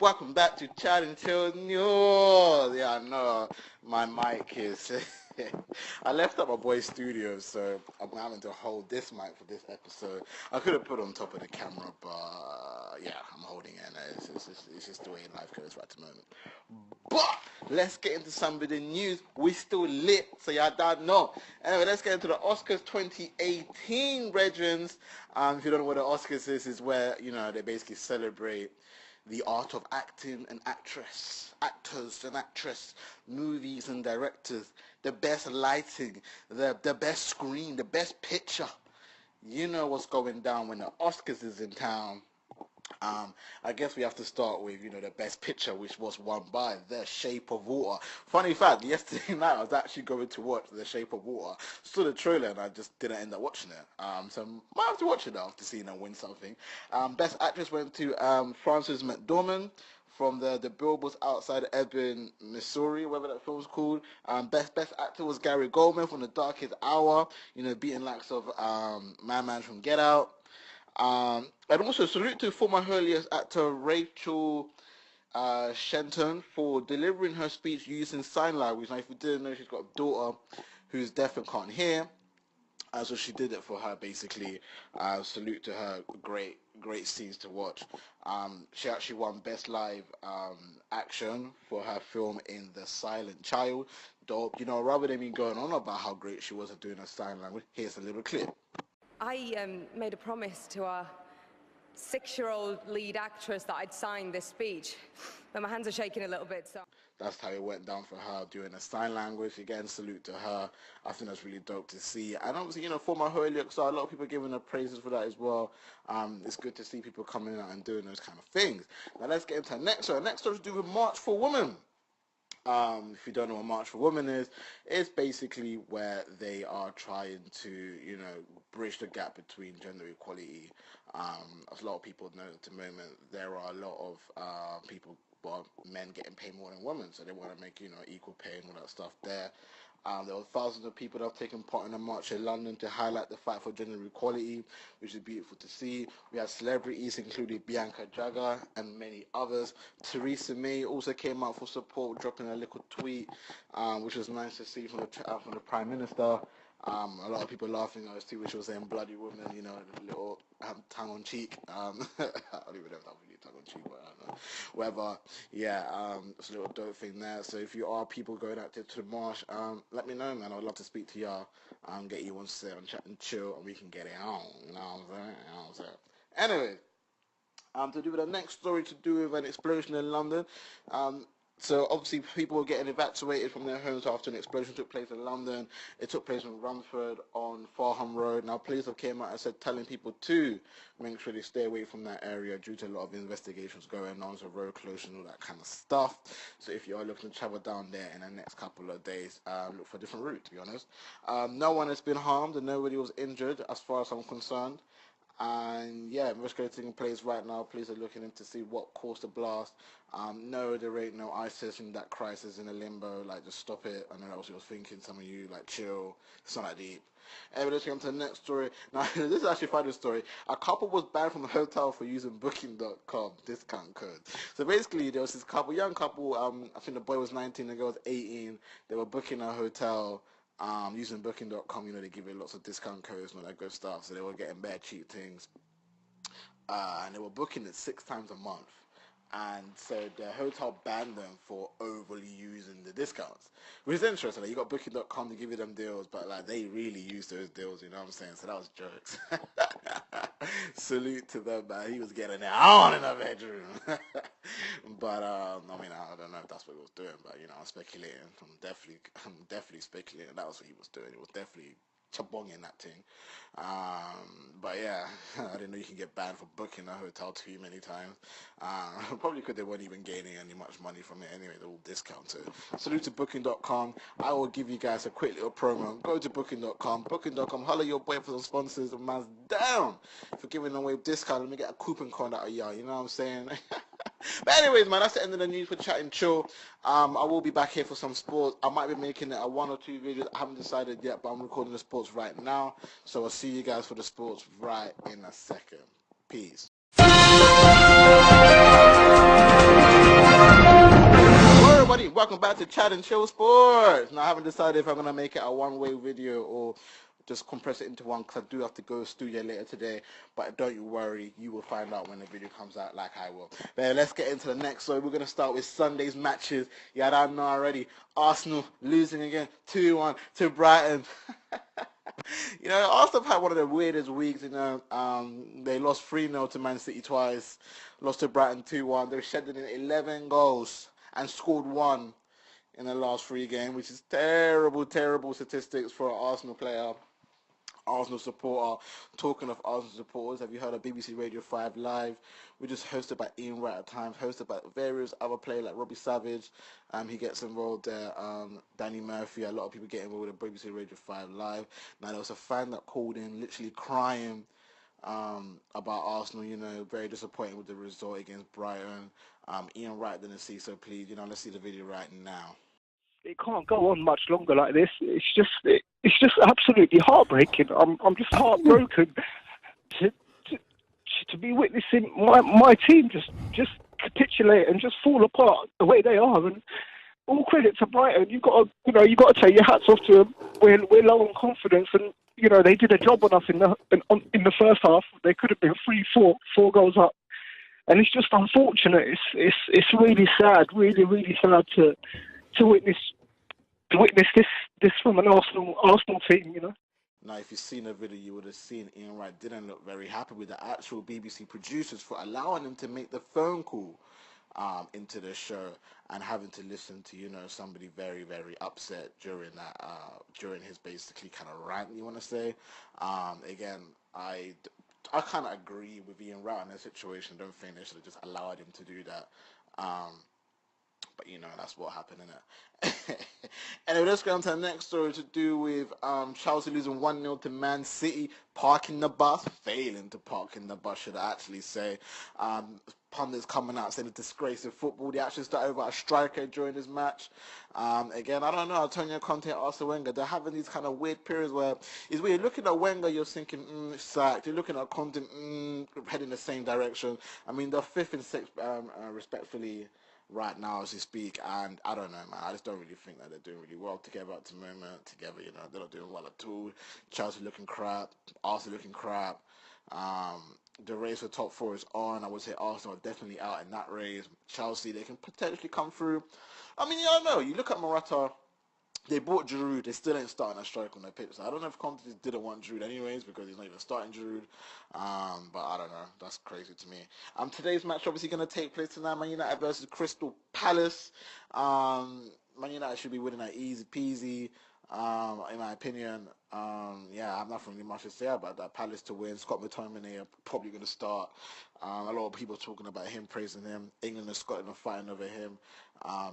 Welcome back to Chat and Chill News. Yeah, I know my mic is. I left at my boy's studio, so I'm having to hold this mic for this episode. I could have put it on top of the camera, but yeah, I'm holding it. It's just the way life goes right at the moment. But let's get into some of the news. We still lit, so y'all don't know. Anyway, let's get into the Oscars 2018, Regins. If you don't know what the Oscars is where, you know, they basically celebrate the art of acting and actors and actress, movies and directors, the best lighting, the best screen, the best picture. You know what's going down when the Oscars is in town. I guess we have to start with, you know, the best picture, which was won by The Shape of Water. Funny fact, yesterday night I was actually going to watch The Shape of Water. Saw the trailer and I just didn't end up watching it. So I might have to watch it now after seeing her win something. Best actress went to Frances McDormand from the Billboards Outside Ebbing, Missouri, whatever that film's called. Best actor was Gary Goldman from The Darkest Hour, you know, beating likes of Man from Get Out. And also salute to former Hurley's actor Rachel Shenton for delivering her speech using sign language. Now, if you didn't know, she's got a daughter who's deaf and can't hear. So she did it for her, basically. Salute to her. Great scenes to watch. She actually won Best Live Action for her film in The Silent Child. Dope. You know, rather than me going on about how great she was at doing her sign language, here's a little clip. I made a promise to our 6-year-old lead actress that I'd sign this speech, but my hands are shaking a little bit, so... That's how it went down for her, doing a sign language. Again, salute to her. I think that's really dope to see. And obviously, you know, former Holyoke star, a lot of people giving her praises for that as well. It's good to see people coming out and doing those kind of things. Now, let's get into the next one. Next one is to do with March for Women. If you don't know what March for Women is, it's basically where they are trying to, you know, bridge the gap between gender equality. As a lot of people know at the moment, there are a lot of people, well, men getting paid more than women, so they want to make, you know, equal pay and all that stuff there. There were thousands of people that have taken part in a march in London to highlight the fight for gender equality, which is beautiful to see. We had celebrities, including Bianca Jagger and many others. Theresa May also came out for support, dropping a little tweet, which was nice to see from the Prime Minister. A lot of people laughing at us too, which was saying bloody woman, you know, a little tongue-on-cheek. I don't even know if that was really tongue-on-cheek, but I don't know. Whatever, yeah, it's a little dope thing there. So if you are people going out there to the march, let me know, man. I would love to speak to y'all, get you on set on Chat and Chill, and we can get it on, you know what I'm saying? Anyway, to do with the next story to do with an explosion in London. So obviously people were getting evacuated from their homes after an explosion took place in London. It took place in Romford on Farnham Road. Now police have came out and said telling people to make sure they stay away from that area due to a lot of investigations going on, so road closure and all that kind of stuff. So if you are looking to travel down there in the next couple of days, look for a different route, to be honest. No one has been harmed and nobody was injured as far as I'm concerned. And yeah, investigating taking place right now. Police are looking in to see what caused the blast. No, there ain't no ISIS in that crisis in a limbo. Like, just stop it. I know that was what you was thinking. Some of you, like, chill. It's not that deep. Anyway, let's get on to the next story. Now, this is actually a funny story. A couple was banned from the hotel for using Booking.com discount code. So basically, there was this couple, young couple. I think the boy was 19, the girl was 18. They were booking a hotel. Using Booking.com, you know, they give you lots of discount codes and all that good stuff, so they were getting bad cheap things, and they were booking it 6 times a month, and so the hotel banned them for overly using the discounts, which is interesting. Like, you got Booking.com to give you them deals, but like they really use those deals, you know what I'm saying? So that was jokes. Salute to them, man. He was getting it on in the bedroom. But I mean, I don't know if that's what he was doing, but you know, I'm speculating. I'm definitely speculating that was what he was doing. He was definitely chabonging that thing. But yeah, I didn't know you can get banned for booking a hotel too many times. Probably because they weren't even gaining any much money from it anyway. They're all discounted. Salute to Booking.com. I will give you guys a quick little promo. Go to Booking.com. Booking.com. Holler your boy for some sponsors. The man's down for giving away discount. Let me get a coupon code out of y'all. You know what I'm saying? But anyways, man, that's the end of the news for Chat and Chill. I will be back here for some sports. I might be making it a 1 or 2 videos. I haven't decided yet, but I'm recording the sports right now. So I'll see you guys for the sports right in a second. Peace. everybody, welcome back to Chat and Chill Sports. Now I haven't decided if I'm going to make it a one-way video or just compress it into one, because I do have to go to studio later today, but don't you worry, you will find out when the video comes out like I will. But let's get into the next. So we're going to start with Sunday's matches. Yeah, I know already. Arsenal losing again 2-1 to Brighton. You know, Arsenal have had one of the weirdest weeks, you know. They lost 3-0 to Man City twice, lost to Brighton 2-1. They're shedding in 11 goals and scored 1 in the last 3 games, which is terrible, terrible statistics for an Arsenal player. Arsenal supporter. Talking of Arsenal supporters, have you heard of BBC Radio 5 Live, which is hosted by Ian Wright at times, hosted by various other players like Robbie Savage. He gets involved there. Danny Murphy, a lot of people get involved with BBC Radio 5 Live. Now there was a fan that called in literally crying about Arsenal, you know, very disappointed with the result against Brighton. Ian Wright didn't see, so please, you know, let's see the video right now. It can't go on much longer like this. It's just absolutely heartbreaking. I'm just heartbroken to be witnessing my team just capitulate and just fall apart the way they are. And all credit to Brighton. You got to take your hats off to them. We're low on confidence, and you know they did a job on us in the first half. They could have been 3-4 goals up, and it's just unfortunate. It's really sad, really sad to witness this from an Arsenal team, you know. Now, if you've seen the video, you would have seen Ian Wright didn't look very happy with the actual BBC producers for allowing him to make the phone call into the show and having to listen to, you know, somebody very, very upset during that during his basically kind of rant, you want to say. Again, I kind of agree with Ian Wright in this situation. I don't think they should have just allowed him to do that. But you know, that's what happened, innit? Anyway, let's go on to the next story to do with Chelsea losing 1-0 to Man City, parking the bus, failing to park in the bus, should I actually say. Pundits coming out saying a disgrace of football. They actually started about a striker during this match. Again, I don't know, Antonio Conte, Arsene Wenger, they're having these kind of weird periods where it's weird. Looking at Wenger, you're thinking, sacked. You're looking at Conte, heading the same direction. I mean, they're 5th and 6th, respectfully, right now as we speak, and I don't know, man, I just don't really think that they're doing really well together at the moment. Together, you know, they're not doing well at all. Chelsea looking crap, Arsenal looking crap. The race for top 4 is on. I would say Arsenal are definitely out in that race. Chelsea, they can potentially come through. I mean, you don't know. You look at Morata. They bought Giroud. They still ain't starting a strike on their pitch. So I don't know if Conte didn't want Giroud anyways because he's not even starting Giroud. But I don't know. That's crazy to me. Today's match obviously going to take place tonight. Man United versus Crystal Palace. Man United should be winning that easy peasy. In my opinion, yeah, I have nothing really much to say about that. Palace to win. Scott McTominay are probably going to start. A lot of people talking about him, praising him. England and Scotland are fighting over him.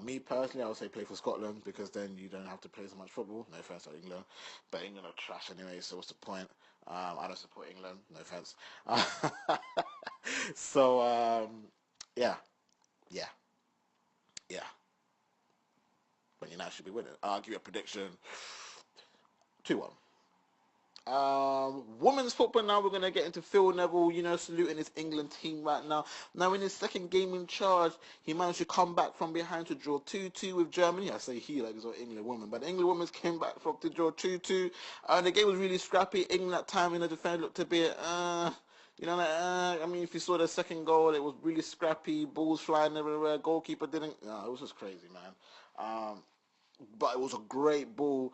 Me personally, I would say play for Scotland because then you don't have to play so much football. No offense to England, but England are trash anyway, so what's the point? I don't support England. No offense. So yeah. But United should be winning. I'll give you a prediction: 2-1. Women's football now, we're going to get into Phil Neville, you know, saluting his England team right now. Now in his second game in charge, he managed to come back from behind to draw 2-2 with Germany. I say he like it's an England woman, but the England women came back from to draw 2-2. The game was really scrappy. England at time in the defense looked a bit, you know, like, I mean, if you saw the second goal, it was really scrappy, balls flying everywhere, goalkeeper didn't, no, it was just crazy, man. But it was a great ball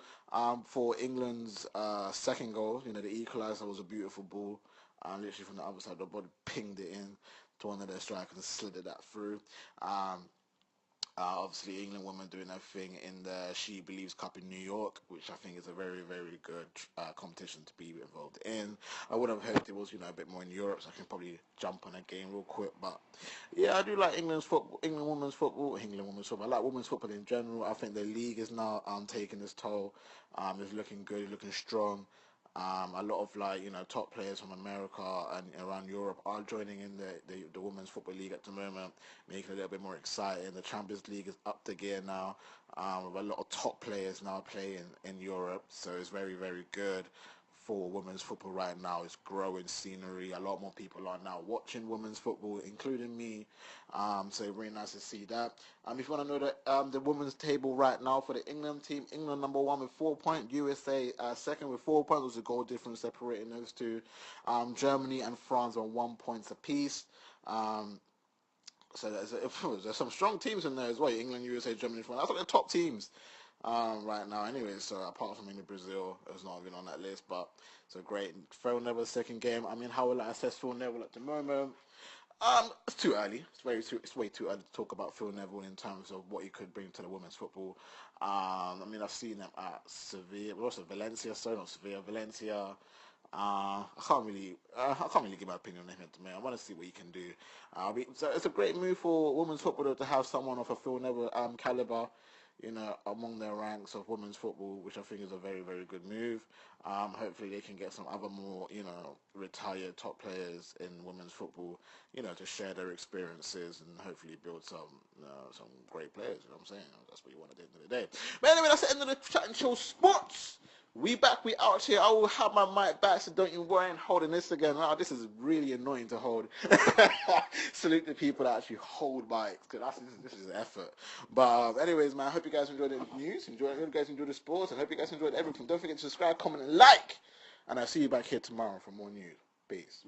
for England's second goal. You know, the equaliser was a beautiful ball. Literally from the other side, the body pinged it in to one of their strikers and slid that through. Obviously, England women doing their thing in the She Believes Cup in New York, which I think is a very, very good competition to be involved in. I would have hoped it was, you know, a bit more in Europe, so I can probably jump on a game real quick. But yeah, I do like England's football, England women's football. I like women's football in general. I think the league is now taking its toll. It's looking good, looking strong. A lot of, like, you know, top players from America and around Europe are joining in the Women's Football League at the moment, making it a little bit more exciting. The Champions League is up to gear now, with a lot of top players now playing in Europe, so it's very, very good for women's football right now. It's growing scenery. A lot more people are now watching women's football, including me. So really nice to see that. If you want to know the women's table right now for the England team, England number 1 with 4 points, USA second with 4 points. There's a goal difference separating those two. Germany and France on 1 point apiece. So there's some strong teams in there as well. England, USA, Germany, France. That's like the top teams right now. Anyway, so apart from England, Brazil is not even on that list. But it's a great Phil Neville's second game. I mean, how will I assess Phil Neville at the moment? It's too early. It's way too early to talk about Phil Neville in terms of what he could bring to the women's football. I mean, I've seen him at Sevilla, but also Valencia. Sorry, not Sevilla, Valencia. I can't really give my opinion on him at the moment. I want to see what he can do. So it's a great move for women's football to have someone of a Phil Neville caliber, among their ranks of women's football, which I think is a very, very good move. Hopefully they can get some other more, retired top players in women's football, to share their experiences and hopefully build some great players. You know what I'm saying? That's what you want at the end of the day. But anyway, that's the end of the Chat and Chill Sports. We back, we out here. I will have my mic back, so don't you worry. I'm holding this again. Oh, this is really annoying to hold. Salute the people that actually hold mics, because this is effort. But anyways, man, I hope you guys enjoyed the news. I hope you guys enjoyed the sports. I hope you guys enjoyed everything. Don't forget to subscribe, comment, and like. And I'll see you back here tomorrow for more news. Peace.